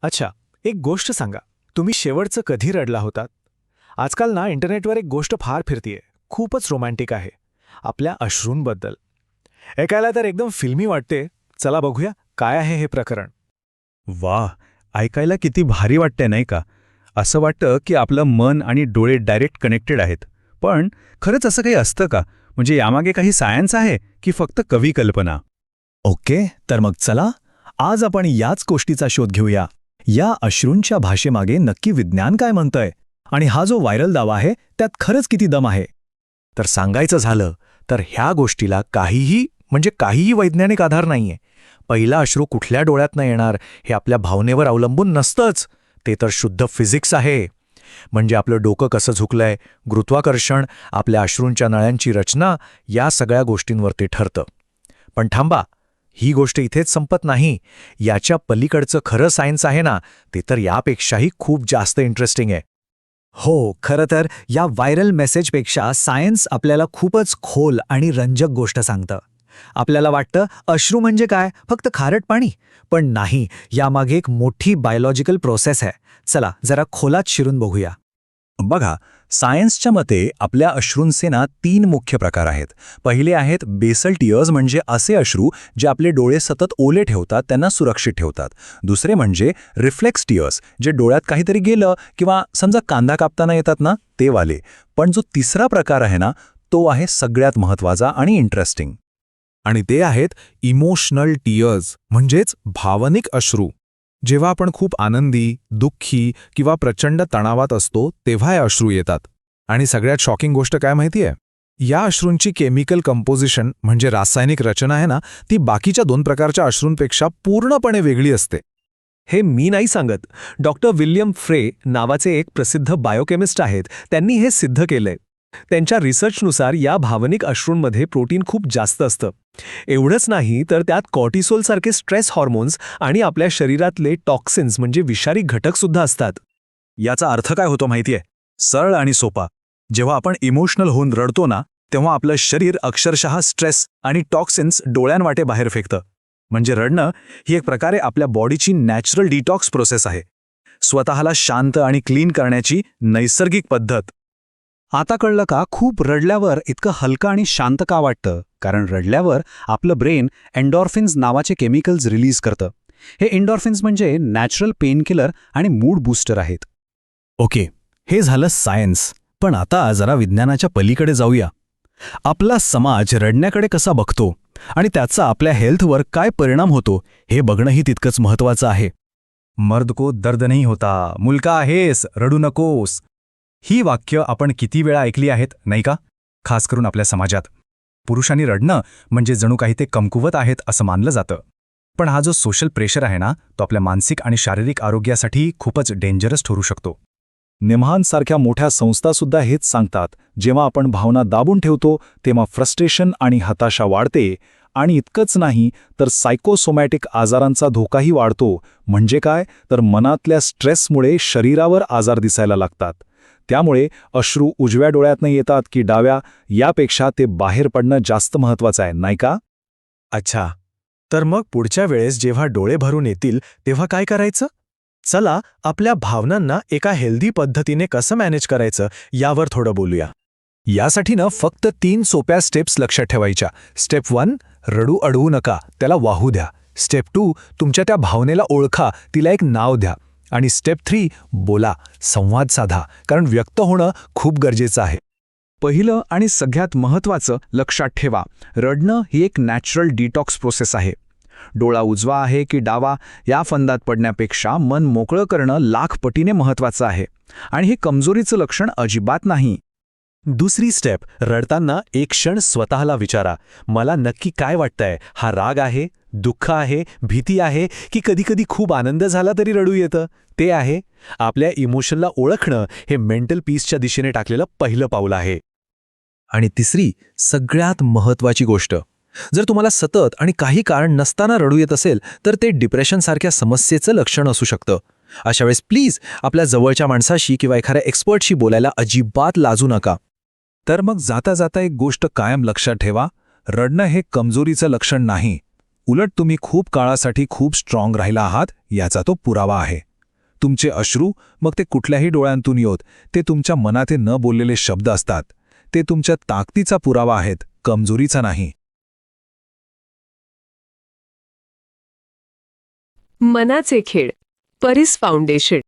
अच्छा, एक गोष्ट सांगा. तुम्ही शेवटचं कधी रडला होतात? आजकाल ना इंटरनेटवर एक गोष्ट फार फिरतीये. खूपच रोमॅन्टिक आहे. आपल्या अश्रूंबद्दल. ऐकायला तर एकदम फिल्मी वाटते. चला बघूया काय आहे हे प्रकरण. वाह! ऐकायला किती भारी वाटतंय नाही का? असं वाटतं की आपलं मन आणि डोळे डायरेक्ट कनेक्टेड आहेत. पण खरंच असं काही असतं का? म्हणजे यामागे काही सायन्स आहे की फक्त कवी कल्पना? ओके, तर मग चला आज आपण याच गोष्टीचा शोध घेऊया. या अश्रूंच्या भाषेमागे नक्की विज्ञान काय म्हणतंय आणि हा जो व्हायरल दावा आहे त्यात खरंच किती दम आहे. तर सांगायचं झालं तर ह्या गोष्टीला काहीही वैज्ञानिक आधार नाहीये. पहिला अश्रू कुठल्या डोळ्यातनं येणार हे आपल्या भावनेवर अवलंबून नसतंच. ते तर शुद्ध फिजिक्स आहे. म्हणजे आपलं डोकं कसं झुकलंय, गुरुत्वाकर्षण, आपल्या अश्रूंच्या नळ्यांची रचना, या सगळ्या गोष्टींवर ते ठरतं. पण थांबा, ही गोष्ट इथेच संपत नाही. याच्या पलीकडचं खरं सायन्स आहे ना, ते तर यापेक्षाही खूप जास्त इंटरेस्टिंग आहे. हो, खरं तर या व्हायरल मेसेजपेक्षा सायन्स आपल्याला खूपच खोल आणि रंजक गोष्ट सांगतं. आपल्याला वाटतं अश्रू म्हणजे काय, फक्त खारट पाणी? पण नाही, यामागे एक मोठी बायोलॉजिकल प्रोसेस आहे. चला जरा खोलात शिरून बघूया. बघा, सायन्सच्या मते आपल्या अश्रूंचे ना 3 मुख्य प्रकार आहेत. पहिले आहेत बेसल टीयर्स, म्हणजे असे अश्रू जे आपले डोळे सतत ओले ठेवतात, त्यांना सुरक्षित ठेवतात. दुसरे म्हणजे रिफ्लेक्स टीयर्स, जे डोळ्यात काहीतरी गेलं किंवा समजा कांदा कापताना येतात ना, ते वाले. पण जो तिसरा प्रकार आहे ना, तो आहे सगळ्यात महत्त्वाचा आणि इंटरेस्टिंग. आणि ते आहेत इमोशनल टीयर्स, म्हणजेच भावनिक अश्रू. जेव्हा आपण खूप आनंदी, दुःखी किंवा प्रचंड तणावात असतो तेव्हा हे अश्रू येतात. आणि सगळ्यात शॉकिंग गोष्ट काय माहितीये? या अश्रूंची केमिकल कंपोजिशन म्हणजे रासायनिक रचना आहे ना, ती बाकीच्या 2 प्रकारच्या अश्रूंपेक्षा पूर्णपणे वेगळी असते. हे मी नाही सांगत. डॉक्टर विल्यम फ्रे नावाचे एक प्रसिद्ध बायोकेमिस्ट आहेत. त्यांनी हे सिद्ध केलंय. त्यांच्या रिसर्चनुसार या भावनिक अश्रूंमध्ये प्रोटीन खूप जास्त असतं. एवढंच नाही तर त्यात कॉर्टिसोलसारखे स्ट्रेस हॉर्मोन्स आणि आपल्या शरीरातले टॉक्सिन्स म्हणजे विषारी घटकसुद्धा असतात. याचा अर्थ काय होतो माहितीये? सरळ आणि सोपा. जेव्हा आपण इमोशनल होऊन रडतो ना, तेव्हा आपलं शरीर अक्षरशः स्ट्रेस आणि टॉक्सिन्स डोळ्यांवाटे बाहेर फेकतं. म्हणजे रडणं ही एक प्रकारे आपल्या बॉडीची नॅचरल डिटॉक्स प्रोसेस आहे. स्वतःला शांत आणि क्लीन करण्याची नैसर्गिक पद्धत. आता कळलं का खूप रडल्यावर इतकं हलकं आणि शांत का वाटतं? कारण रडल्यावर आपलं ब्रेन एंडॉर्फिन्स नावाचे केमिकल्स रिलीज करतं. हे एंडॉर्फिन्स म्हणजे नॅचरल पेनकिलर आणि मूड बूस्टर आहेत. ओके, हे झालं सायन्स. पण आता जरा विज्ञानाच्या पलीकडे जाऊया. आपला समाज रडण्याकडे कसा बघतो आणि त्याचा आपल्या हेल्थवर काय परिणाम होतो हे बघणंही तितकंच महत्त्वाचं आहे. मर्द को दर्द नहीं होता, मुलगा आहेस, रडू नकोस. ही वाक्य आपण किती वेळा ऐकली आहेत, नाही का? खास करून आपल्या समाजात. पुरुषांनी रडणं म्हणजे जणू काही ते कमकुवत आहेत असं मानलं जातं. पण हा जो सोशल प्रेशर आहे ना, तो आपल्या मानसिक आणि शारीरिक आरोग्यासाठी खूपच डेंजरस ठरू शकतो. निमहांसारख्या मोठ्या संस्थासुद्धा हेच सांगतात. जेव्हा आपण भावना दाबून ठेवतो तेव्हा फ्रस्ट्रेशन आणि हताशा वाढते. आणि इतकंच नाही तर सायकोसोमॅटिक आजारांचा धोकाही वाढतो. म्हणजे काय, तर मनातल्या स्ट्रेसमुळे शरीरावर आजार दिसायला लागतात. त्यामुळे अश्रू उजव्या डोळ्यातनं येतात की डाव्या, यापेक्षा ते बाहेर पडणं जास्त महत्त्वाचं आहे, नाही का? अच्छा, तर मग पुढच्या वेळेस जेव्हा डोळे भरून येतील तेव्हा काय करायचं? चला आपल्या भावनांना एका हेल्दी पद्धतीने कसं मॅनेज करायचं यावर थोडं बोलूया. यासाठी ना फक्त 3 सोप्या स्टेप्स लक्षात ठेवायच्या. स्टेप 1, रडू अडवू नका, त्याला वाहू द्या. स्टेप 2, तुमच्या त्या भावनेला ओळखा, तिला एक नाव द्या. आणि स्टेप 3, बोला, संवाद साधा, कारण व्यक्त होणं खूप गरजेचं आहे. पहिलं आणि सगळ्यात महत्त्वाचं लक्षात ठेवा, रडणं ही एक नॅचरल डिटॉक्स प्रोसेस आहे. डोळा उजवा आहे की डावा या फंदात पडण्यापेक्षा मन मोकळं करणं लाख पटीने महत्त्वाचं आहे. आणि हे कमजोरीचं लक्षण अजिबात नाही. दुसरी स्टेप, रडताना एक क्षण स्वतःला विचारा, मला नक्की काय वाटतंय? हा राग आहे, दुःख आहे, भीती आहे, की कधीकधी खूप आनंद झाला तरी रडू येतं? ते आहे. आपल्या इमोशनला ओळखणं हे मेंटल पीसच्या दिशेने टाकलेलं पहिलं पाऊल आहे. आणि तिसरी, सगळ्यात महत्त्वाची गोष्ट, जर तुम्हाला सतत आणि काही कारण नसताना रडू येत असेल तर ते डिप्रेशनसारख्या समस्येचं लक्षण असू शकतं. अशा वेळेस प्लीज आपल्या जवळच्या माणसाशी किंवा एखाद्या एक्सपर्टशी बोलायला अजिबात लाजू नका. तर मग जाता जाता एक गोष्ट कायम लक्षात ठेवा, रडणं हे कमजोरीचं लक्षण नाही. उलट तुम्ही खूप काळासाठी खूप स्ट्रॉंग राहिला आहात याचा तो पुरावा आहे. तुमचे अश्रू, मग ते कुठल्याही डोळ्यांतून येत, ते तुमच्या मनाचे न बोललेले शब्द असतात. ते तुमच्या ताकदीचा पुरावा आहेत, कमजोरीचा नाही. मनाचे खेळ. परीस फाउंडेशन.